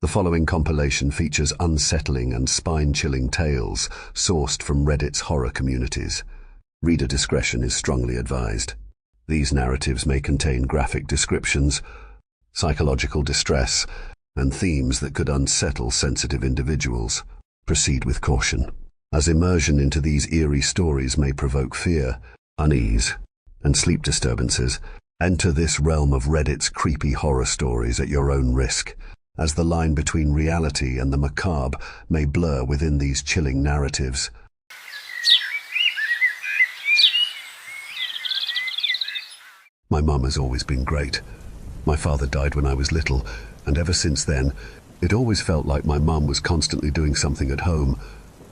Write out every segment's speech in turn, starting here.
The following compilation features unsettling and spine-chilling tales sourced from Reddit's horror communities. Reader discretion is strongly advised. These narratives may contain graphic descriptions, psychological distress, and themes that could unsettle sensitive individuals. Proceed with caution, as immersion into these eerie stories may provoke fear, unease, and sleep disturbances. Enter this realm of Reddit's creepy horror stories at your own risk, as the line between reality and the macabre may blur within these chilling narratives. My mum has always been great. My father died when I was little, and ever since then, it always felt like my mum was constantly doing something at home,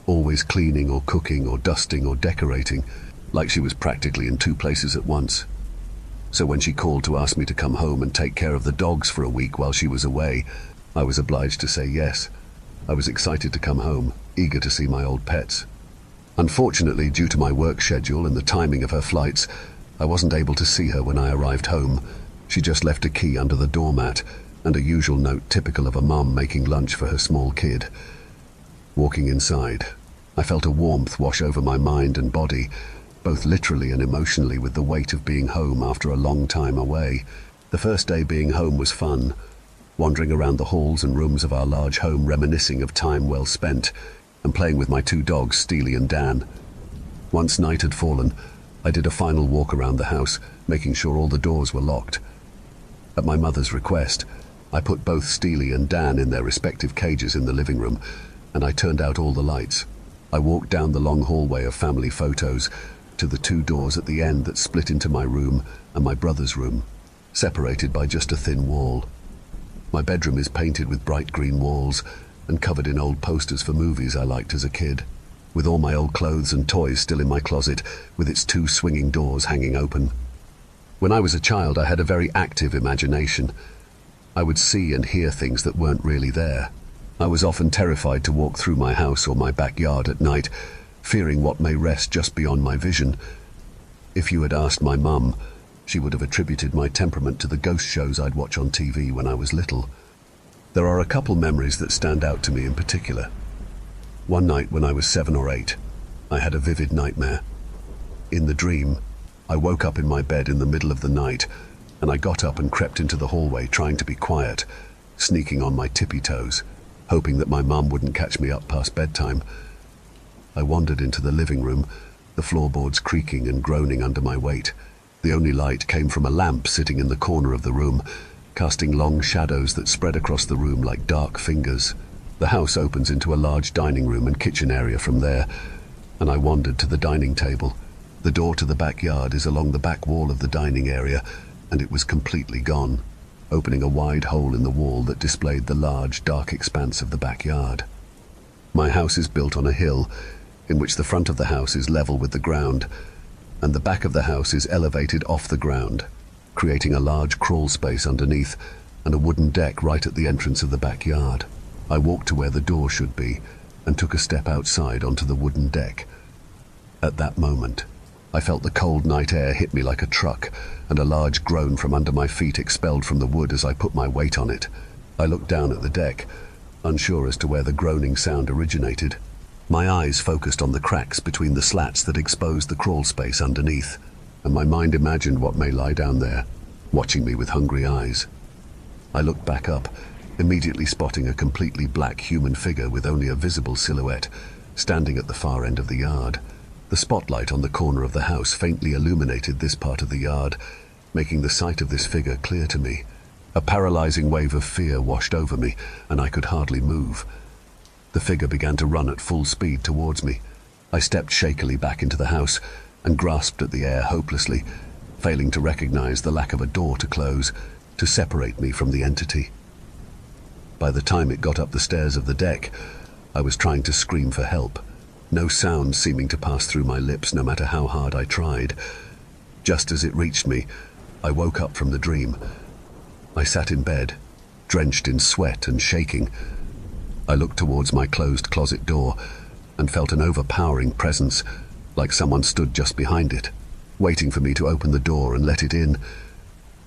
always cleaning or cooking or dusting or decorating, like she was practically in two places at once. So when she called to ask me to come home and take care of the dogs for a week while she was away, I was obliged to say yes. I was excited to come home, eager to see my old pets. Unfortunately, due to my work schedule and the timing of her flights, I wasn't able to see her when I arrived home. She just left a key under the doormat and a usual note typical of a mum making lunch for her small kid. Walking inside, I felt a warmth wash over my mind and body, both literally and emotionally, with the weight of being home after a long time away. The first day being home was fun, wandering around the halls and rooms of our large home, reminiscing of time well spent, and playing with my two dogs, Steely and Dan. Once night had fallen, I did a final walk around the house, making sure all the doors were locked. At my mother's request, I put both Steely and Dan in their respective cages in the living room, and I turned out all the lights. I walked down the long hallway of family photos to the two doors at the end that split into my room and my brother's room, separated by just a thin wall. My bedroom is painted with bright green walls and covered in old posters for movies I liked as a kid, with all my old clothes and toys still in my closet, with its two swinging doors hanging open. When I was a child, I had a very active imagination. I would see and hear things that weren't really there. I was often terrified to walk through my house or my backyard at night, fearing what may rest just beyond my vision. If you had asked my mum, she would have attributed my temperament to the ghost shows I'd watch on TV when I was little. There are a couple memories that stand out to me in particular. One night when I was 7 or 8, I had a vivid nightmare. In the dream, I woke up in my bed in the middle of the night, and I got up and crept into the hallway trying to be quiet, sneaking on my tippy toes, hoping that my mum wouldn't catch me up past bedtime. I wandered into the living room, the floorboards creaking and groaning under my weight. The only light came from a lamp sitting in the corner of the room, casting long shadows that spread across the room like dark fingers. The house opens into a large dining room and kitchen area from there, and I wandered to the dining table. The door to the backyard is along the back wall of the dining area, and it was completely gone, opening a wide hole in the wall that displayed the large, dark expanse of the backyard. My house is built on a hill, in which the front of the house is level with the ground, and the back of the house is elevated off the ground, creating a large crawl space underneath and a wooden deck right at the entrance of the backyard. I walked to where the door should be and took a step outside onto the wooden deck. At that moment, I felt the cold night air hit me like a truck, and a large groan from under my feet expelled from the wood as I put my weight on it. I looked down at the deck, unsure as to where the groaning sound originated. My eyes focused on the cracks between the slats that exposed the crawl space underneath, and my mind imagined what may lie down there, watching me with hungry eyes. I looked back up, immediately spotting a completely black human figure with only a visible silhouette, standing at the far end of the yard. The spotlight on the corner of the house faintly illuminated this part of the yard, making the sight of this figure clear to me. A paralyzing wave of fear washed over me, and I could hardly move. The figure began to run at full speed towards me. I stepped shakily back into the house and grasped at the air hopelessly, failing to recognize the lack of a door to close to separate me from the entity. By the time it got up the stairs of the deck, I was trying to scream for help, no sound seeming to pass through my lips no matter how hard I tried. Just as it reached me, I woke up from the dream. I sat in bed, drenched in sweat and shaking. I looked towards my closed closet door and felt an overpowering presence, like someone stood just behind it, waiting for me to open the door and let it in.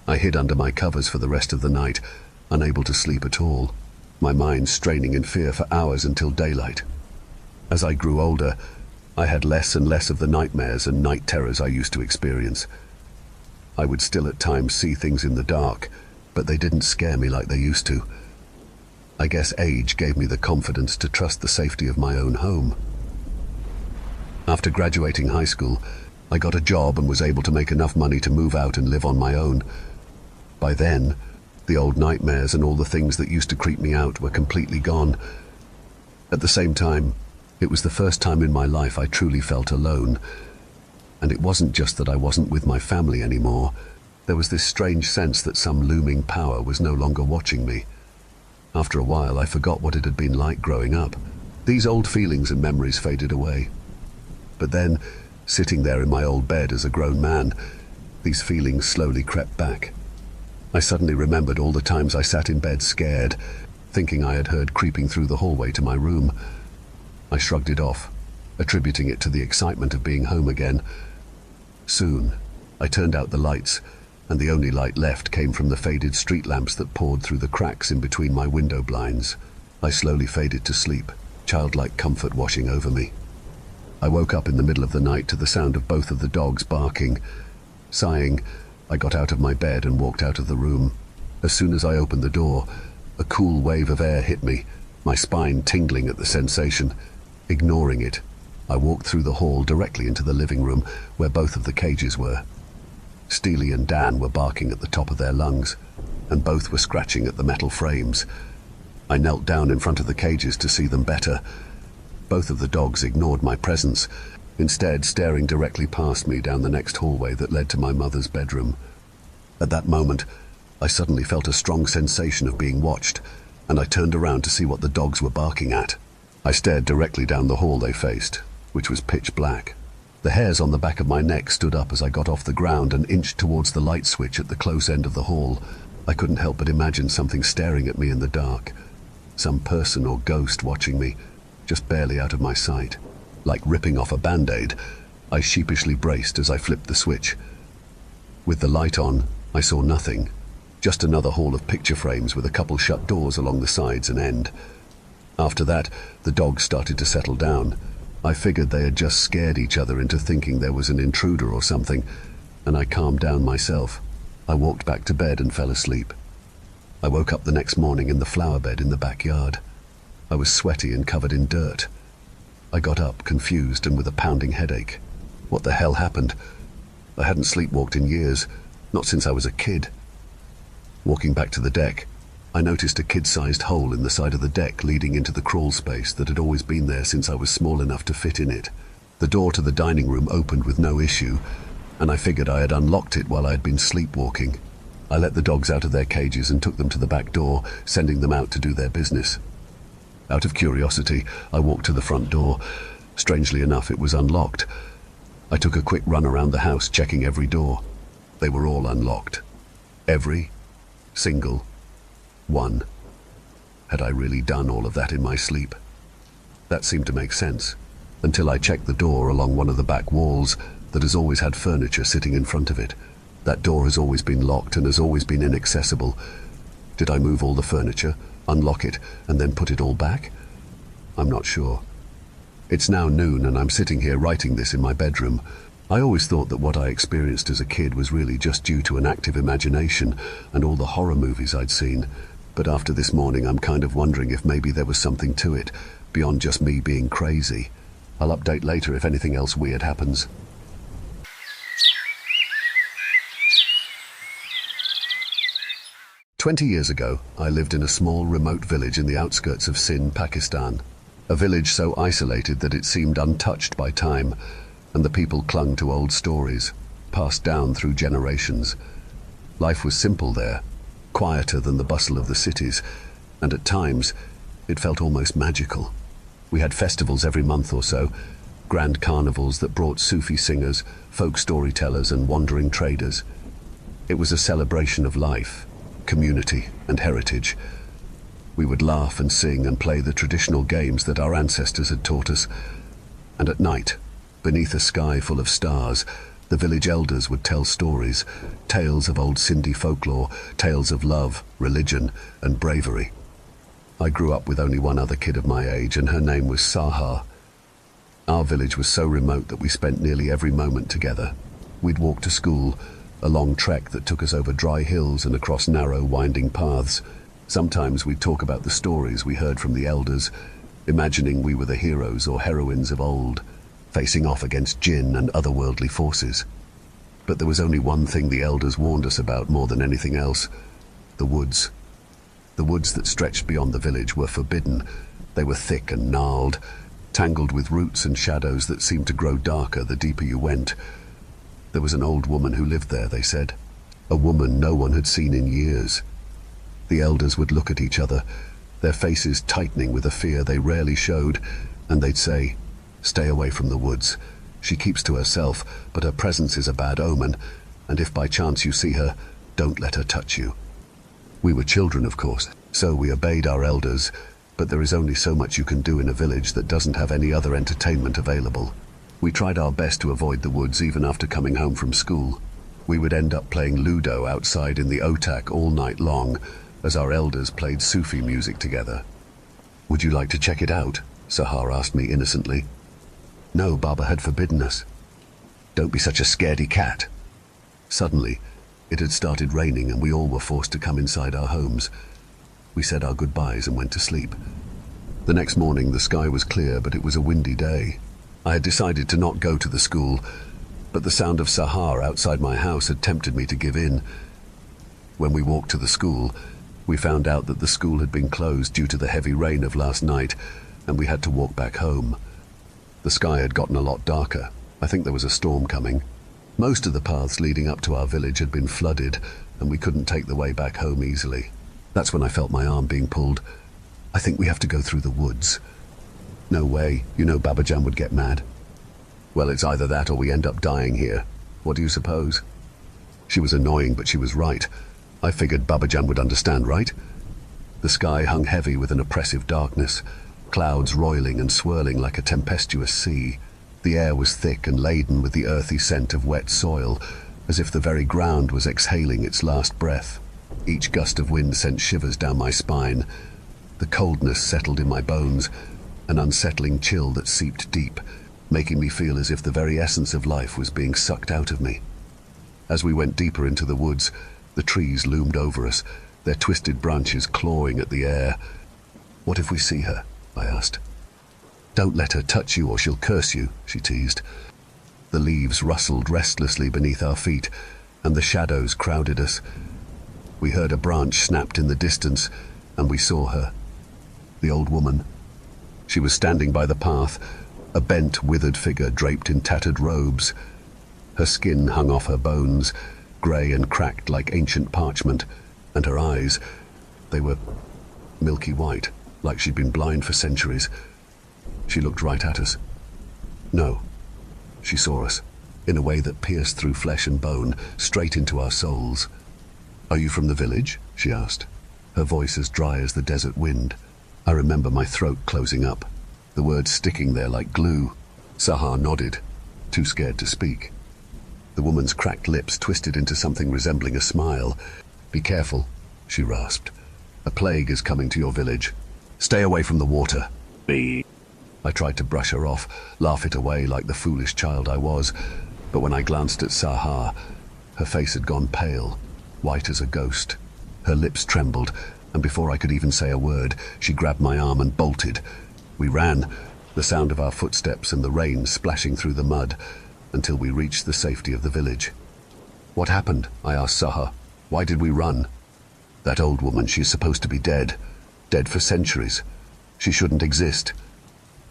I hid under my covers for the rest of the night, unable to sleep at all. my mind straining in fear for hours until daylight. As I grew older, I had less and less of the nightmares and night terrors I used to experience. I would still at times see things in the dark, but they didn't scare me like they used to. I guess age gave me the confidence to trust the safety of my own home. After graduating high school, I got a job and was able to make enough money to move out and live on my own. By then, the old nightmares and all the things that used to creep me out were completely gone. At the same time, it was the first time in my life I truly felt alone. And it wasn't just that I wasn't with my family anymore. There was this strange sense that some looming power was no longer watching me. After a while, I forgot what it had been like growing up. These old feelings and memories faded away. But then, sitting there in my old bed as a grown man, these feelings slowly crept back. I suddenly remembered all the times I sat in bed scared, thinking I had heard creeping through the hallway to my room. I shrugged it off, attributing it to the excitement of being home again. Soon, I turned out the lights, and the only light left came from the faded street lamps that poured through the cracks in between my window blinds. I slowly faded to sleep, childlike comfort washing over me. I woke up in the middle of the night to the sound of both of the dogs barking. Sighing, I got out of my bed and walked out of the room. As soon as I opened the door, a cool wave of air hit me, my spine tingling at the sensation. Ignoring it, I walked through the hall directly into the living room where both of the cages were. Steely and Dan were barking at the top of their lungs, and both were scratching at the metal frames. I knelt down in front of the cages to see them better. Both of the dogs ignored my presence, instead staring directly past me down the next hallway that led to my mother's bedroom. At that moment, I suddenly felt a strong sensation of being watched, and I turned around to see what the dogs were barking at. I stared directly down the hall they faced, which was pitch black. The hairs on the back of my neck stood up as I got off the ground and inched towards the light switch at the close end of the hall. I couldn't help but imagine something staring at me in the dark. Some person or ghost watching me, just barely out of my sight. Like ripping off a band-aid, I sheepishly braced as I flipped the switch. With the light on, I saw nothing. Just another hall of picture frames with a couple shut doors along the sides and end. After that, the dogs started to settle down. I figured they had just scared each other into thinking there was an intruder or something, and I calmed down myself. I walked back to bed and fell asleep. I woke up the next morning in the flower bed in the backyard. I was sweaty and covered in dirt. I got up, confused and with a pounding headache. What the hell happened? I hadn't sleepwalked in years, not since I was a kid. Walking back to the deck, I noticed a kid-sized hole in the side of the deck leading into the crawl space that had always been there since I was small enough to fit in it. The door to the dining room opened with no issue, and I figured I had unlocked it while I had been sleepwalking. I let the dogs out of their cages and took them to the back door, sending them out to do their business. Out of curiosity, I walked to the front door. Strangely enough, it was unlocked. I took a quick run around the house, checking every door. They were all unlocked. Every single one. Had I really done all of that in my sleep? That seemed to make sense, until I checked the door along one of the back walls that has always had furniture sitting in front of it. That door has always been locked and has always been inaccessible. Did I move all the furniture, unlock it, and then put it all back? I'm not sure. It's now noon and I'm sitting here writing this in my bedroom. I always thought that what I experienced as a kid was really just due to an active imagination and all the horror movies I'd seen. But after this morning, I'm kind of wondering if maybe there was something to it, beyond just me being crazy. I'll update later if anything else weird happens. "20 years ago, I lived in a small, remote village in the outskirts of Sindh, Pakistan. A village so isolated that it seemed untouched by time, and the people clung to old stories, passed down through generations. Life was simple there, quieter than the bustle of the cities, and at times, it felt almost magical. We had festivals every month or so, grand carnivals that brought Sufi singers, folk storytellers, and wandering traders. It was a celebration of life, community, and heritage. We would laugh and sing and play the traditional games that our ancestors had taught us. And at night, beneath a sky full of stars, the village elders would tell stories, tales of old Sindhi folklore, tales of love, religion, and bravery. I grew up with only one other kid of my age, and her name was Sahar. Our village was so remote that we spent nearly every moment together. We'd walk to school, a long trek that took us over dry hills and across narrow, winding paths. Sometimes we'd talk about the stories we heard from the elders, imagining we were the heroes or heroines of old, facing off against jinn and otherworldly forces. But there was only one thing the elders warned us about more than anything else: the woods. The woods that stretched beyond the village were forbidden. They were thick and gnarled, tangled with roots and shadows that seemed to grow darker the deeper you went. There was an old woman who lived there, they said. A woman no one had seen in years. The elders would look at each other, their faces tightening with a fear they rarely showed, and they'd say, "Stay away from the woods. She keeps to herself, but her presence is a bad omen, and if by chance you see her, don't let her touch you." We were children, of course, so we obeyed our elders, but there is only so much you can do in a village that doesn't have any other entertainment available. We tried our best to avoid the woods even after coming home from school. We would end up playing Ludo outside in the otak all night long, as our elders played Sufi music together. "Would you like to check it out?" Sahar asked me innocently. No, Baba had forbidden us. "Don't be such a scaredy cat." Suddenly, it had started raining and we all were forced to come inside our homes. We said our goodbyes and went to sleep. The next morning the sky was clear, but it was a windy day. I had decided to not go to the school, but the sound of Sahar outside my house had tempted me to give in. When we walked to the school, we found out that the school had been closed due to the heavy rain of last night, and we had to walk back home. The sky had gotten a lot darker. I think there was a storm coming. Most of the paths leading up to our village had been flooded, and we couldn't take the way back home easily. That's when I felt my arm being pulled. "I think we have to go through the woods." "No way, you know Babajan would get mad." "Well, it's either that or we end up dying here. What do you suppose?" She was annoying, but she was right. I figured Babajan would understand, right? The sky hung heavy with an oppressive darkness, clouds roiling and swirling like a tempestuous sea. The air was thick and laden with the earthy scent of wet soil, as if the very ground was exhaling its last breath. Each gust of wind sent shivers down my spine. The coldness settled in my bones, an unsettling chill that seeped deep, making me feel as if the very essence of life was being sucked out of me. As we went deeper into the woods, the trees loomed over us, their twisted branches clawing at the air. "What if we see her?" I asked. "Don't let her touch you or she'll curse you," she teased. The leaves rustled restlessly beneath our feet, and the shadows crowded us. We heard a branch snapped in the distance, and we saw her. The old woman. She was standing by the path, a bent, withered figure draped in tattered robes. Her skin hung off her bones, grey and cracked like ancient parchment, and her eyes, they were milky white, like she'd been blind for centuries. She looked right at us. No, she saw us, in a way that pierced through flesh and bone, straight into our souls. "Are you from the village?" she asked, her voice as dry as the desert wind. I remember my throat closing up, the words sticking there like glue. Sahar nodded, too scared to speak. The woman's cracked lips twisted into something resembling a smile. "Be careful," she rasped. "A plague is coming to your village. Stay away from the water." I tried to brush her off, laugh it away like the foolish child I was, but when I glanced at Sahar, her face had gone pale, white as a ghost. Her lips trembled, and before I could even say a word, she grabbed my arm and bolted. We ran, the sound of our footsteps and the rain splashing through the mud, until we reached the safety of the village. "What happened?" I asked Sahar. "Why did we run?" "That old woman, she's supposed to be dead. Dead for centuries. She shouldn't exist.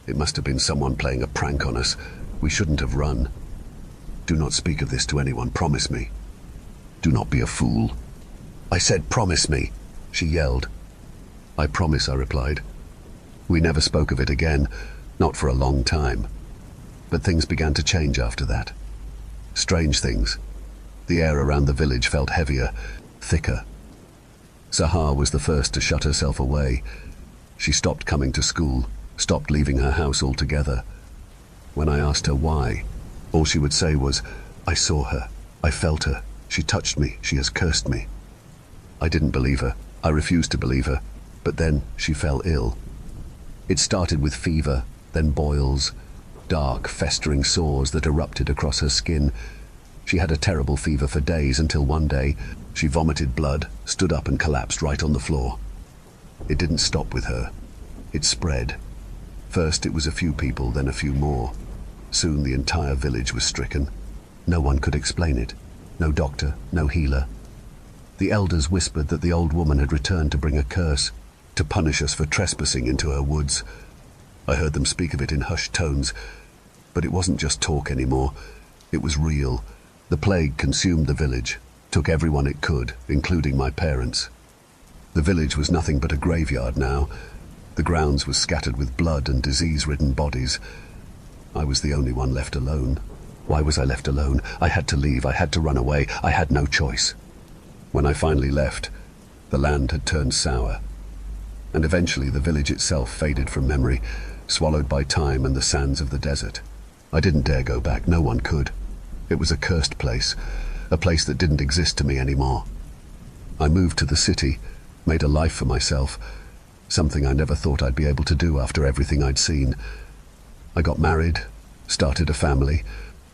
It must have been someone playing a prank on us. We shouldn't have run. Do not speak of this to anyone, promise me. Do not be a fool." "I said promise me," she yelled. "I promise," I replied. We never spoke of it again, not for a long time. But things began to change after that. Strange things. The air around the village felt heavier, thicker. Sahar was the first to shut herself away. She stopped coming to school, stopped leaving her house altogether. When I asked her why, all she would say was, "I saw her. I felt her. She touched me. She has cursed me." I didn't believe her. I refused to believe her. But then she fell ill. It started with fever, then boils, dark, festering sores that erupted across her skin. She had a terrible fever for days until one day she vomited blood, stood up and collapsed right on the floor. It didn't stop with her. It spread. First it was a few people, then a few more. Soon the entire village was stricken. No one could explain it. No doctor, no healer. The elders whispered that the old woman had returned to bring a curse, to punish us for trespassing into her woods. I heard them speak of it in hushed tones, but it wasn't just talk anymore. It was real. The plague consumed the village, took everyone it could, including my parents. The village was nothing but a graveyard now. The grounds were scattered with blood and disease-ridden bodies. I was the only one left alone. Why was I left alone? I had to leave. I had to run away. I had no choice. When I finally left, the land had turned sour. And eventually the village itself faded from memory, swallowed by time and the sands of the desert. I didn't dare go back. No one could. It was a cursed place, a place that didn't exist to me anymore. I moved to the city, made a life for myself, something I never thought I'd be able to do after everything I'd seen. I got married, started a family.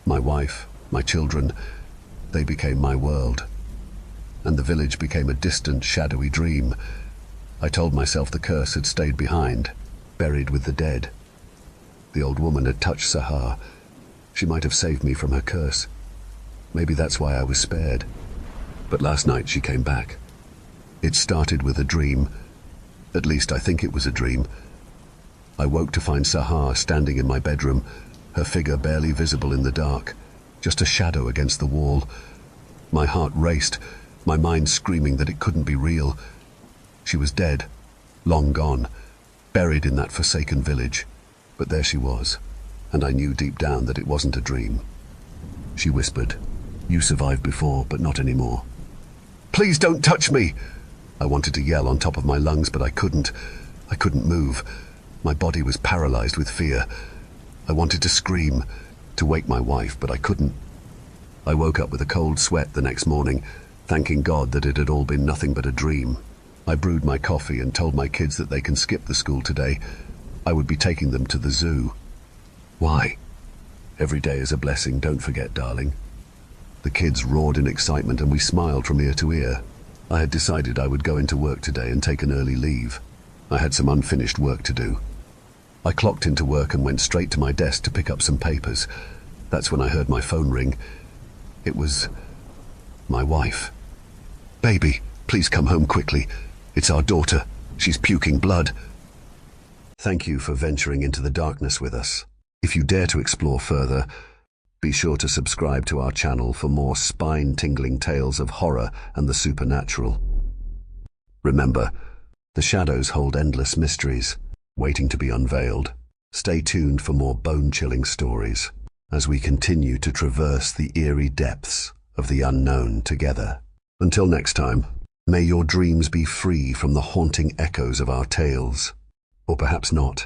My wife, my children, they became my world. And the village became a distant, shadowy dream. I told myself the curse had stayed behind, buried with the dead. The old woman had touched Sahar. She might have saved me from her curse. Maybe that's why I was spared. But last night she came back. It started with a dream. At least I think it was a dream. I woke to find Sahar standing in my bedroom, her figure barely visible in the dark, just a shadow against the wall. My heart raced, my mind screaming that it couldn't be real. She was dead, long gone, buried in that forsaken village. But there she was, and I knew deep down that it wasn't a dream. She whispered, "You survived before, but not anymore." "Please don't touch me!" I wanted to yell on top of my lungs, but I couldn't. I couldn't move. My body was paralyzed with fear. I wanted to scream, to wake my wife, but I couldn't. I woke up with a cold sweat the next morning, thanking God that it had all been nothing but a dream. I brewed my coffee and told my kids that they can skip the school today. I would be taking them to the zoo. Why? Every day is a blessing, don't forget, darling. The kids roared in excitement and we smiled from ear to ear. I had decided I would go into work today and take an early leave. I had some unfinished work to do. I clocked into work and went straight to my desk to pick up some papers. That's when I heard my phone ring. It was my wife. "Baby, please come home quickly. It's our daughter. She's puking blood." Thank you for venturing into the darkness with us. If you dare to explore further, be sure to subscribe to our channel for more spine-tingling tales of horror and the supernatural. Remember, the shadows hold endless mysteries, waiting to be unveiled. Stay tuned for more bone-chilling stories as we continue to traverse the eerie depths of the unknown together. Until next time, may your dreams be free from the haunting echoes of our tales. Or perhaps not.